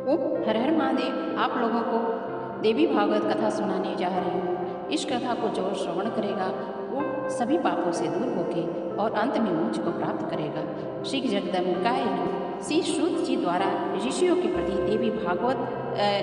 ओम हर हर महादेव। आप लोगों को देवी भागवत कथा सुनाने जा रही हूँ। इस कथा को जो श्रवण करेगा वो सभी पापों से दूर होके और अंत में मोक्ष को प्राप्त करेगा। श्री जगदम्बिकाय नमः। श्री सूत जी द्वारा ऋषियों के प्रति देवी भागवत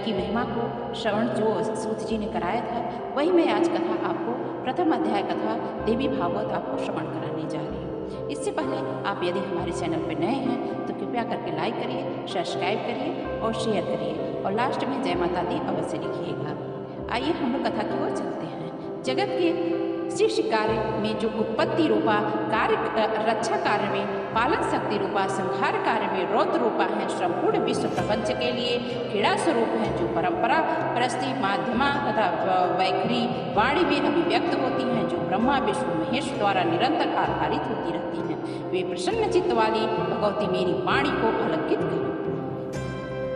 की महिमा को श्रवण जो सूत जी ने कराया था, वही मैं आज कथा आपको प्रथम अध्याय कथा देवी भागवत आपको श्रवण कराने जा रही हूँ। इससे पहले आप यदि हमारे चैनल पर नए हैं तो कृपया करके लाइक करिए, सब्सक्राइब करिए और शेयर करिए और लास्ट में जय माता दी अवश्य लिखिएगा। आइए हम लोग कथा की ओर चलते हैं। जगत के सृष्टि कार्य में जो उत्पत्ति रूपा कार्य, रक्षा कार्य में पालन शक्ति रूपा, संहार कार्य में रौद्र रूपा है, संपूर्ण विश्व प्रपंच के लिए क्रीड़ा स्वरूप है, जो परंपरा परस्ती माध्यमा तथा वैखरी वाणी में अभिव्यक्त होती हैं, जो ब्रह्मा विष्णु महेश द्वारा निरंतर आधारित होती रहती हैं। वे प्रसन्न चित्त वाली भगवती मेरी वाणी को अलंकित करें।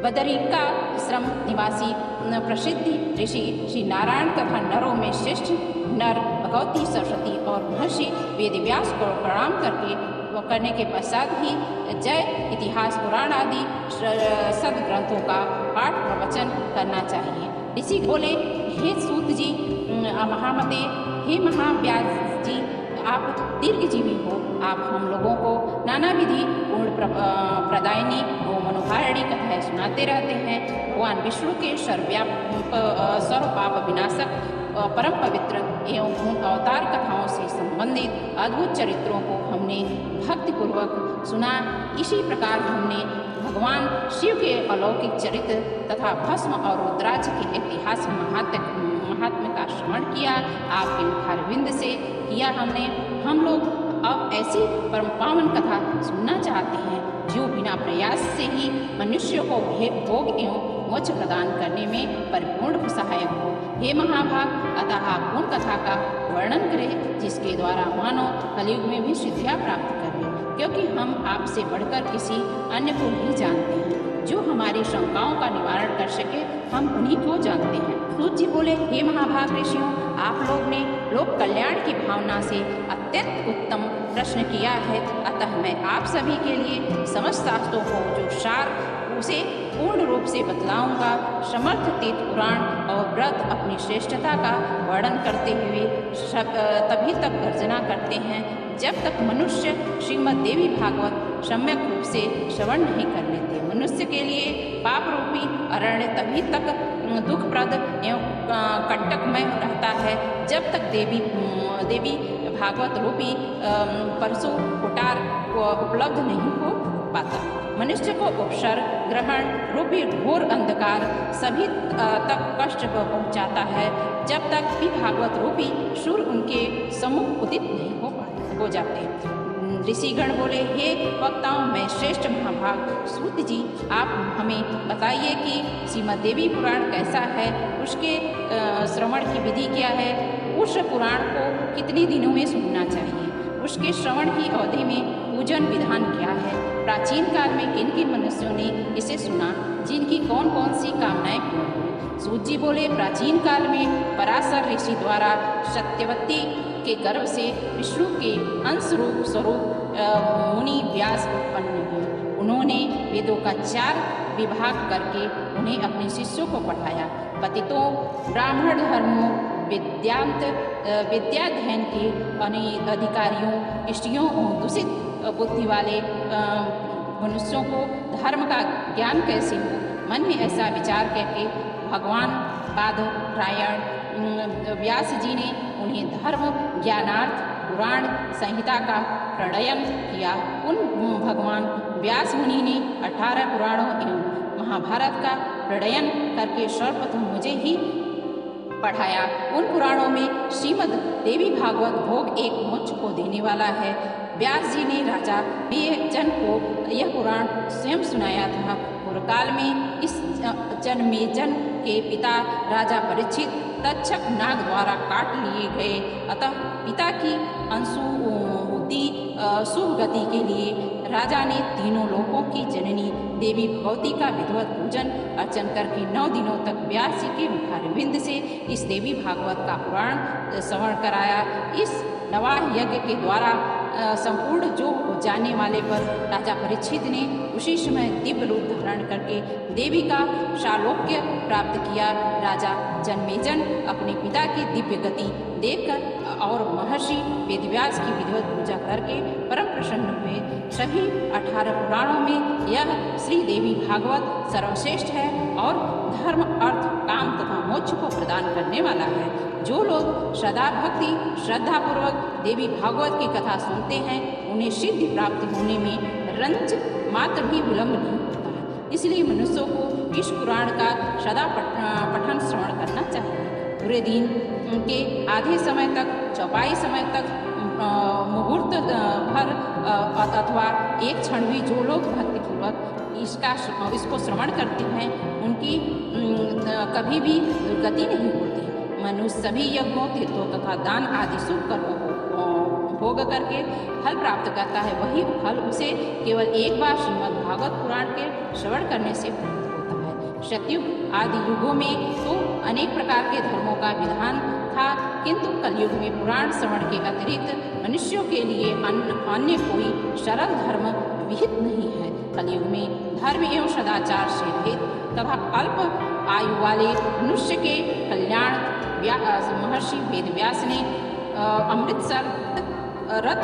बदरिका श्रम निवासी प्रसिद्धि ऋषि श्री नारायण तथा नरों में श्रेष्ठ नर भगवती सरस्वती और महर्षि वेदव्यास को प्रणाम करने के पश्चात ही जय इतिहास पुराण आदि सदग्रंथों का पाठ प्रवचन करना चाहिए। ऋषि बोले, हे सूत जी महामते, हे महाव्यास जी, आप दीर्घजीवी हो। आप हम लोगों को नाना विधि पूर्ण प्रदायिनी व मनोहारिणी कथाएं सुनाते रहते हैं। भगवान विष्णु के सर्व पाप विनाशक परम पवित्र एवं अवतार कथाओं से संबंधित अद्भुत चरित्रों को हमने भक्तिपूर्वक सुना। इसी प्रकार हमने भगवान शिव के अलौकिक चरित्र तथा भस्म और रुद्राक्ष के ऐतिहासिक महात्म्य का श्रवण किया। आपके मुखारविंद से किया हमने। हम लोग अब ऐसी परम पावन कथा सुनना चाहते हैं जो बिना प्रयास से ही मनुष्य को भोग एवं मोक्ष प्रदान करने में परिपूर्ण सहायक हो। हे महाभाग, अतः आप उन कथा का वर्णन करें जिसके द्वारा मानव कलयुग में भी सिद्धियां प्राप्त करें, क्योंकि हम आपसे बढ़कर किसी अन्य को नहीं जानते हैं। जो हमारी शंकाओं का निवारण कर सके हम उन्हीं को जानते हैं। सूत जी बोले, हे महाभाग ऋषियों, आप लोग ने लोक कल्याण की भावना से अत्यंत उत्तम प्रश्न किया है। अतः मैं आप सभी के लिए समस्त शास्त्रों को जो सार उसे पूर्ण रूप से बतलाऊंगा। समर्थ तीर्थ पुराण और व्रत अपनी श्रेष्ठता का वर्णन करते हुए तभी तक गर्जना करते हैं जब तक मनुष्य श्रीमद् देवी भागवत सम्यक रूप से श्रवण नहीं कर लेते। मनुष्य के लिए पाप रूपी अरण्य तभी तक दुखप्रद एवं कंटकमय रहता है जब तक देवी भागवत रूपी परशु कुटार को उपलब्ध नहीं हो पाता। मनुष्य को उपसर्ग ग्रहण रूपी घोर अंधकार सभी तक कष्ट को पहुँचाता है जब तक भी भागवत रूपी सूर्य उनके सम्मुख उदित नहीं हो जाते। ऋषिगण बोले, हे वक्ताओं में श्रेष्ठ महाभाग सूत जी, आप हमें बताइए कि श्रीमद् देवी पुराण कैसा है, उसके श्रवण की विधि क्या है, उस पुराण को कितने दिनों में सुनना चाहिए, उसके श्रवण की अवधि में पूजन विधान क्या है, प्राचीन काल में किन किन मनुष्यों ने इसे सुना, जिनकी कौन कौन सी कामनाएं पूर्ण हुई। सूत जी बोले, प्राचीन काल में पराशर ऋषि द्वारा सत्यवती के गर्भ से विष्णु के अंश रूप स्वरूप मुनि व्यास उत्पन्न हुए। उन्होंने वेदों का 4 विभाग करके उन्हें अपने शिष्यों को पढ़ाया। पतितों, ब्राह्मण धर्मों, विद्याध्ययन के अधिकारियों, स्त्रियों और दूषित बुद्धि वाले मनुष्यों को धर्म का ज्ञान कैसे हो। मन में ऐसा विचार करके भगवान बादरायण व्यास जी ने उन्हें धर्म ज्ञानार्थ पुराण संहिता का प्रणयन किया। उन भगवान व्यास मुनि ने 18 पुराणों एवं महाभारत का प्रणयन करके सर्वप्रथम मुझे ही पढ़ाया। उन पुराणों में श्रीमद् देवी भागवत भोग एक मोक्ष को देने वाला है। व्यास जी ने राजा मेजन को यह पुराण स्वयं सुनाया था। पूर्वकाल में इस जन्मेजन के पिता राजा परीक्षित तक्षक नाग द्वारा काट लिए गए। अतः पिता की अंशुबुद्धि शुभ गति के लिए राजा ने तीनों लोकों की जननी देवी भगवती का विधिवत पूजन अर्चन करके 9 दिनों तक व्यास जी के मुखारविंद से इस देवी भागवत का पुराण श्रवण कराया। इस नवाह यज्ञ के द्वारा संपूर्ण जो हो जाने वाले पर राजा परीक्षित ने उसी समय दिव्य रूप धारण करके देवी का शालोक्य प्राप्त किया। राजा जन्मेजन अपने पिता की दिव्य गति देखकर और महर्षि वेदव्यास की विधिवत पूजा करके परम प्रसन्न हुए। सभी 18 पुराणों में यह श्री देवी भागवत सर्वश्रेष्ठ है और धर्म, अर्थ, काम तथा मोक्ष को प्रदान करने वाला है। जो लोग सदा भक्ति श्रद्धापूर्वक देवी भागवत की कथा सुनते हैं उन्हें सिद्धि प्राप्ति होने में रंच मात्र भी विलंब नहीं होता है। इसलिए मनुष्यों को इस पुराण का सदा पठन श्रवण करना चाहिए। पूरे दिन के आधे समय तक, चौपाई समय तक, मुहूर्त भर अथवा एक क्षण भी जो लोग भक्तिपूर्वक इसको श्रवण करते हैं उनकी कभी भी दुर्गति नहीं होती। मनुष्य सभी यज्ञों, तीर्थों तथा दान आदि शुभ कर्मों को भोग करके फल प्राप्त करता है। वही फल उसे केवल एक बार श्रीमद् भागवत पुराण के श्रवण करने से प्राप्त होता है। सतयुग आदि युगों में तो अनेक प्रकार के धर्मों का विधान था, किंतु कलयुग में पुराण श्रवण के अतिरिक्त मनुष्यों के लिए अन्य कोई सरल धर्म विहित नहीं है। कलयुग में धर्म एवं सदाचार से रहित तथा अल्प आयु वाले मनुष्य के कल्याण महर्षि वेदव्यास ने अमृतसर रथ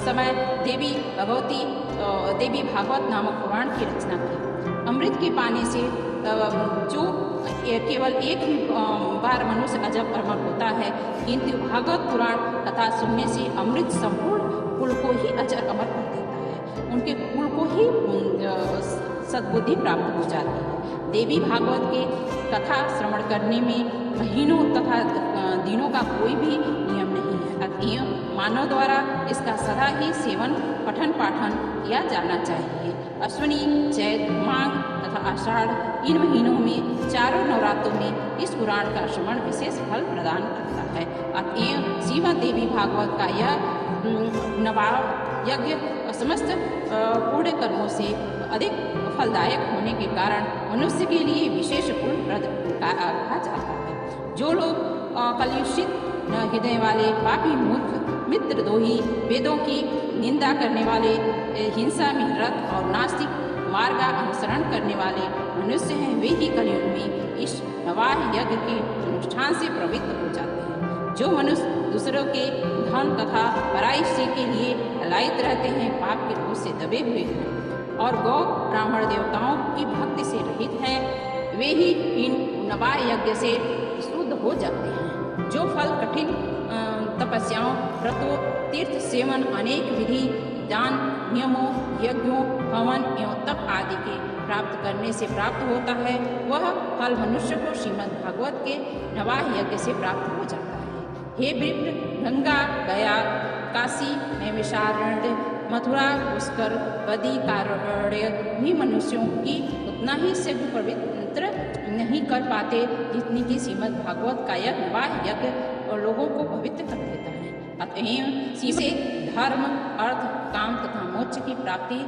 समय देवी भागवत नामक पुराण की रचना की। अमृत के पानी से जो केवल एक ही बार मनुष्य अजब अमर होता है, किंतु भागवत पुराण कथा सुनने से अमृत संपूर्ण कुल को ही अजर अमर कर देता है। उनके कुल को ही सद्बुद्धि प्राप्त हो जाती है। देवी भागवत के कथा श्रवण करने में महीनों तथा दिनों का कोई भी नियम नहीं है। अतएव मानव द्वारा इसका सदा ही सेवन, पठन पाठन किया जाना चाहिए। अश्विनी, चैत, माघ तथा आषाढ़ इन महीनों में चारों नवरात्रों में इस पुराण का श्रवण विशेष फल प्रदान करता है। अतएव श्रीमद् देवी भागवत का यह नवाब यज्ञ समस्त पुण्य कर्मों से अधिक फलदायक होने के कारण मनुष्य के लिए विशेष पुण्यप्रद कहा जाता है। जो लोग कलुषित हृदय वाले, पापी, मूर्ख, मित्रद्रोही, वेदों की निंदा करने वाले, हिंसा में रत और नास्तिक मार्ग अनुसरण करने वाले मनुष्य हैं, वे ही कलयुग में इस नवाह यज्ञ के अनुष्ठान से प्रवृत्त हो जाते हैं। जो मनुष्य दूसरों के धन तथा पराई के लिए लायित रहते हैं, पाप के बोझ से दबे हुए हैं और गौ ब्राह्मण देवताओं की भक्ति से रहित हैं, वे ही इन नवाह यज्ञ से शुद्ध हो जाते हैं। जो फल कठिन तपस्याओं, व्रतों, तीर्थ सेवन, अनेक विधि, दान, नियमों, यज्ञों, हवन एवं तप आदि के प्राप्त करने से प्राप्त होता है, वह फल मनुष्य को श्रीमद् भागवत के नवाह यज्ञ से प्राप्त हो जाता है। हे विप्र, गंगा, गया, काशी, नैमिषारण्य, मथुरा, पुष्कर, बदी, कारण्य भी मनुष्यों की उतना ही सिद्ध पवित्र नहीं कर पाते जितनी कि श्रीमद् भागवत का यह नवाह यज्ञ और लोगों को पवित्र कर देता है। अतएव से धर्म, अर्थ, काम तथा मोक्ष की प्राप्ति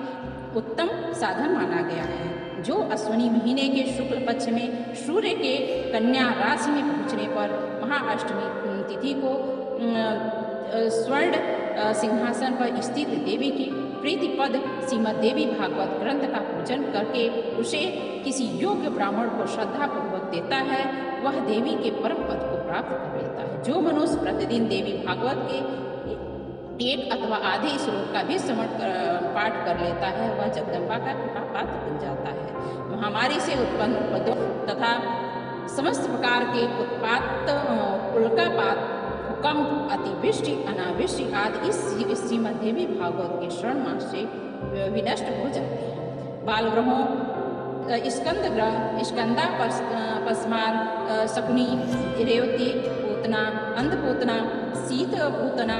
उत्तम साधन माना गया है। जो अश्विनी महीने के शुक्ल पक्ष में सूर्य के कन्या राशि में पहुँचने पर महाअष्टमी तिथि को स्वर्ण सिंहासन पर स्थित देवी की प्रीतिपद श्रीमद् देवी भागवत ग्रंथ का पूजन करके उसे किसी योग्य ब्राह्मण को श्रद्धापूर्वक देता है, वह देवी के परम पद को प्राप्त कर लेता है। जो मनुष्य प्रतिदिन देवी भागवत के एक अथवा आधे श्लोक का भी पाठ कर लेता है, वह जगदम्बा का कृपा पात्र बन जाता है। महामारी से उत्पन्न उपद्रव तथा समस्त प्रकार के उत्पात, उल्कापात, भूकंप, अतिवृष्टि, अनावृष्टि आदि इस श्रीमद् देवी भागवत के श्रवण मास से विनष्ट हो जाते हैं। बाल ग्रहों स्कंद ग्रह, स्कंदा, पस्मार, शकुनी, रेवती, पूतना, अंधपूतना, शीत पूतना,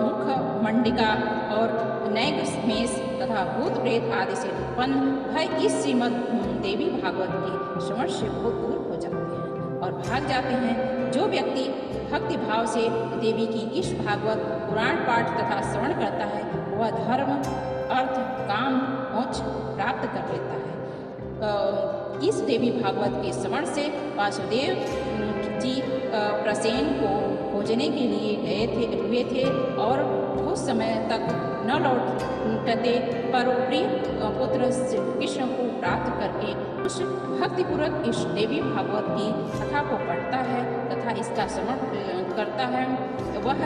मुख मंडिका और नैक मेष तथा भूत प्रेत आदि से उत्पन्न भय इस श्रीमद् देवी भागवत के श्रवण से बहुत दूर हो जाते हैं और भाग जाते हैं। जो व्यक्ति भक्ति भाव से देवी की इस भागवत पुराण पाठ तथा श्रवण करता है, वह धर्म, अर्थ, काम, मोक्ष प्राप्त कर लेता है। इस देवी भागवत के श्रवण से वासुदेव जी प्रसेन को खोजने के लिए हुए थे और बहुत समय तक न लौटते, पर वो प्रिय पुत्र श्री कृष्ण को प्राप्त करके उस भक्तिपूर्वक इस देवी भागवत की कथा को पढ़ता है तथा इसका श्रवण करता है, वह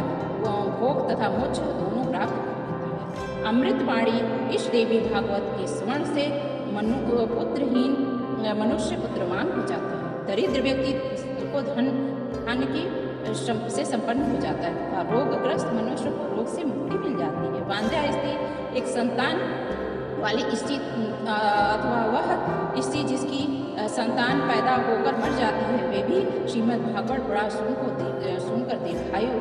भोग तथा मोक्ष दोनों प्राप्त कर लेता है। अमृतवाणी इस देवी भागवत के श्रवण से पुत्रहीन मनुष्य पुत्रवान हो जाता है। दरिद्र व्यक्ति को धन की से संपन्न हो जाता है तथा रोगग्रस्त मनुष्य को रोग से मुक्ति मिल जाती है। वांझा स्त्री एक संतान वाली स्त्री अथवा वह स्त्री जिसकी संतान पैदा होकर मर जाती है, वे भी श्रीमद् भागवत बड़ा सुनकर दीर्घायु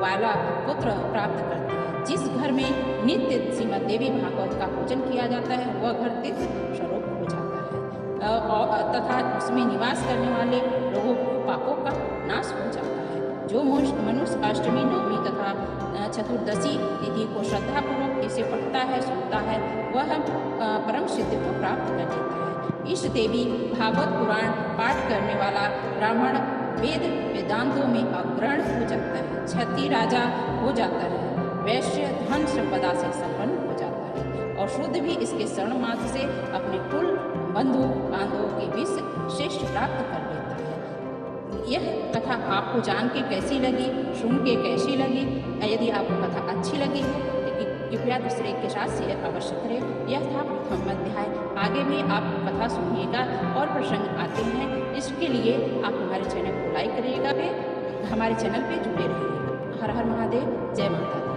वाला पुत्र प्राप्त करते हैं। जिस घर में नित्य श्रीमद् देवी भागवत का पूजन किया जाता है, वह घर तीर्थ स्वरूप हो जाता है तथा उसमें निवास करने वाले लोगों को पापों का नाश हो जाता है। जो मनुष्य अष्टमी, नवमी तथा चतुर्दशी तिथि को श्रद्धापूर्वक इसे पढ़ता है, सुनता है, वह परम सिद्धि को प्राप्त कर लेता है। इस देवी भागवत पुराण पाठ करने वाला ब्राह्मण वेदांतों में अग्रणी हो जाता है, क्षत्रिय राजा हो जाता है, वैश्य धन संपदा से संपन्न हो जाता है और शुद्ध भी इसके शरण मात्र से अपने कुल बंधु बांधवों के बीच श्रेष्ठ प्राप्त कर लेता है। यह कथा आपको जान के कैसी लगी, सुन के कैसी लगी? यदि आपको कथा अच्छी लगी हो तो कृपया दूसरे के साथ शेयर अवश्य करें। यह था प्रथम अध्याय। आगे भी आप कथा सुनिएगा और प्रसंग आते हैं, इसके लिए आप हमारे चैनल को लाइक करिएगा, हमारे चैनल पे जुड़े रहिएगा। हर हर महादेव, जय माता दी।